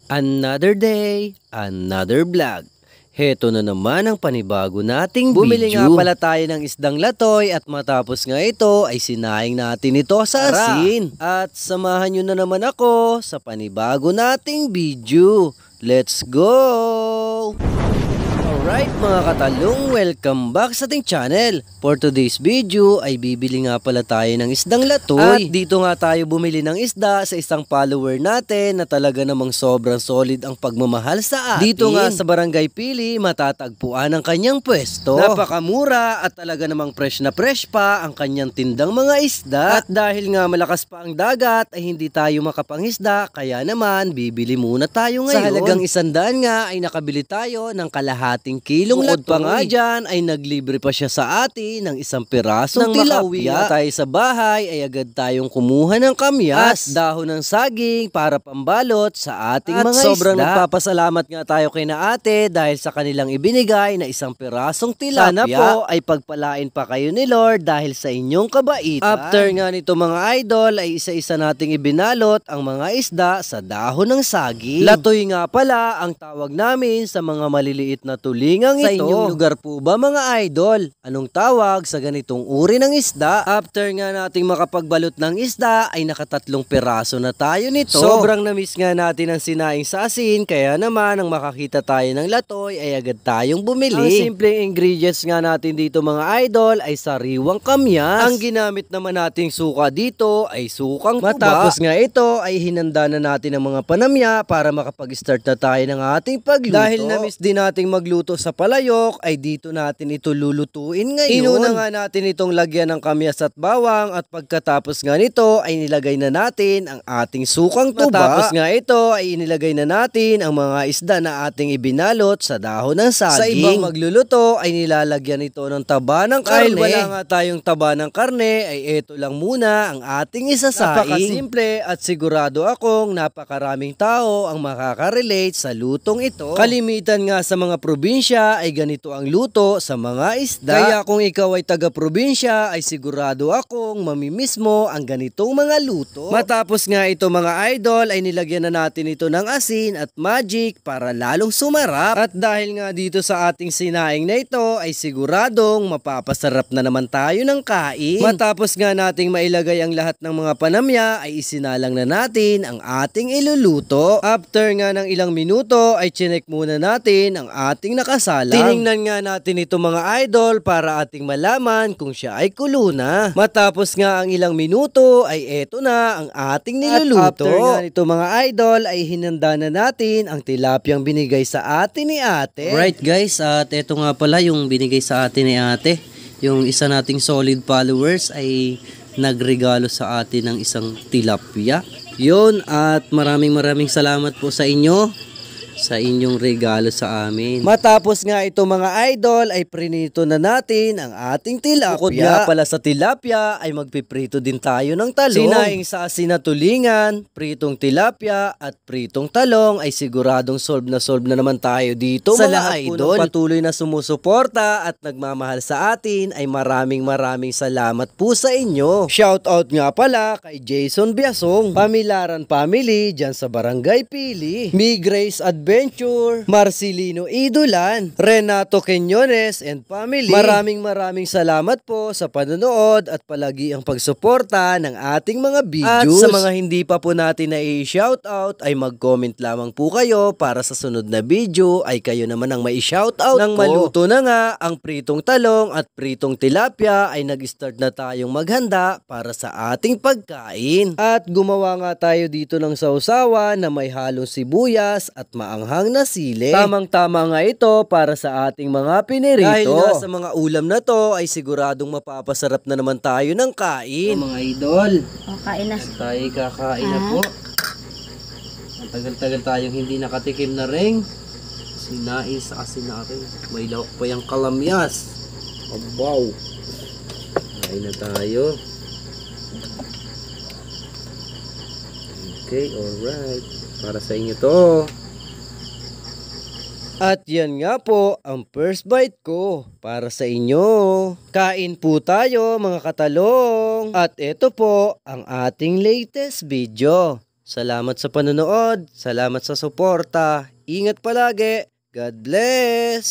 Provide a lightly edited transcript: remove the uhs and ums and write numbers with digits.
Another day, another vlog. Heto na naman ang panibago nating video. Bumili nga pala tayo ng isdang latoy at matapos nga ito ay sinaing natin ito sa asin. At samahan nyo na naman ako sa panibago nating video. Let's go! Alright mga katalong, welcome back sa ating channel. For today's video ay bibili nga pala tayo ng isdang latoy. At dito nga tayo bumili ng isda sa isang follower natin na talaga namang sobrang solid ang pagmamahal sa atin. Dito nga sa Barangay Pili matatagpuan ang kanyang pwesto. Napakamura at talaga namang fresh na fresh pa ang kanyang tindang mga isda. At dahil nga malakas pa ang dagat ay hindi tayo makapangisda, kaya naman bibili muna tayo ngayon. Sa halagang 100 nga ay nakabili tayo ng kalahating kilong latoy. Pa nga dyan ay naglibre pa siya sa atin ng isang pirasong tilapia. Nang makauwi nga tayo sa bahay ay agad tayong kumuha ng kamyas, dahon ng saging para pambalot sa ating mga isda. Sobrang nagpapasalamat nga tayo kay na ate dahil sa kanilang ibinigay na isang pirasong tilapia. Sana po ay pagpalain pa kayo ni Lord dahil sa inyong kabaitan. After nga nito mga idol ay isa-isa nating ibinalot ang mga isda sa dahon ng saging. Latoy nga pala ang tawag namin sa mga maliliit na tulingang ito. Sa inyong lugar po ba mga idol? Anong tawag sa ganitong uri ng isda? After nga nating makapagbalot ng isda ay nakatatlong piraso na tayo nito. Sobrang namiss nga natin ang sinaing sa asin, kaya naman ang makakita tayo ng latoy ay agad tayong bumili. Ang simpleng ingredients nga natin dito mga idol ay sariwang kamyas. Ang ginamit naman nating suka dito ay sukang tuba. Matapos nga ito ay hinanda na natin ang mga panamya para makapag-start na tayo ng ating pagluto. Dahil namiss din nating magluto sa palayok ay dito natin ito lulutuin ngayon. Inuna nga natin itong lagyan ng kamyas at bawang at pagkatapos nga nito ay nilagay na natin ang ating sukang tuba. Matapos nga ito ay inilagay na natin ang mga isda na ating ibinalot sa dahon ng saging. Sa ibang magluluto ay nilalagyan ito ng taba ng karne. Dahil wala nga tayong taba ng karne ay ito lang muna ang ating isasaing. Napakasimple at sigurado akong napakaraming tao ang makaka-relate sa lutong ito. Kalimitan nga sa mga probinsya ay ganito ang luto sa mga isda. Kaya kung ikaw ay taga-probinsya ay sigurado akong mamimiss mo ang ganitong mga luto. Matapos nga ito mga idol ay nilagyan na natin ito ng asin at magic para lalong sumarap. At dahil nga dito sa ating sinaing na ito ay siguradong mapapasarap na naman tayo ng kain. Matapos nga nating mailagay ang lahat ng mga panamya ay isinalang na natin ang ating iluluto. After nga ng ilang minuto ay chinek muna natin ang ating nakasalang. Tiningnan nga natin ito mga idol para ating malaman kung siya ay kulo na. Matapos nga ang ilang minuto ay eto na ang ating niluluto. At after nga nito mga idol ay hinanda na natin ang tilapiyang binigay sa atin ni ate. Right guys, at eto nga pala yung binigay sa atin ni ate. Yung isa nating solid followers ay nagregalo sa atin ng isang tilapia. Yun, at maraming salamat po sa inyo sa inyong regalo sa amin. Matapos nga ito mga idol ay prinito na natin ang ating tilapia. Bukod nga pala sa tilapia ay magpiprito din tayo ng talong. Sinaing sa asin na tulingan, pritong tilapia at pritong talong ay siguradong solve na naman tayo dito sa mga idol. Sa patuloy na sumusuporta at nagmamahal sa atin ay maraming salamat po sa inyo. Shoutout nga pala kay Jason Biasong, Pamilaran Family dyan sa Barangay Pili, Mi Grace Adventure, Marcelino Idolan, Renato Quinones and family. Maraming salamat po sa panonood at palagi ang pagsuporta ng ating mga videos. At sa mga hindi pa po natin na i-shoutout ay mag-comment lamang po kayo para sa sunod na video ay kayo naman ang mai-shoutout. Nang maluto na nga ang pritong talong at pritong tilapia ay nag-start na tayong maghanda para sa ating pagkain. At gumawa nga tayo dito ng sausawan na may halong sibuyas at maanghang na sili. Tamang-tama nga ito para sa ating mga pinirito. Dahil nga sa mga ulam na to ay siguradong mapapasarap na naman tayo ng kain. Mga idol, kain na. Tayo kakain na po. Matagal-tagal tayong hindi nakatikim na ring sinain sa asin na rin. May lawak pa yung kalamyas. Abaw. Kain na tayo. Okay, alright. Para sa inyo to. At yan nga po ang first bite ko para sa inyo. Kain po tayo mga katalong. At ito po ang ating latest video. Salamat sa panonood, salamat sa suporta. Ingat palagi. God bless!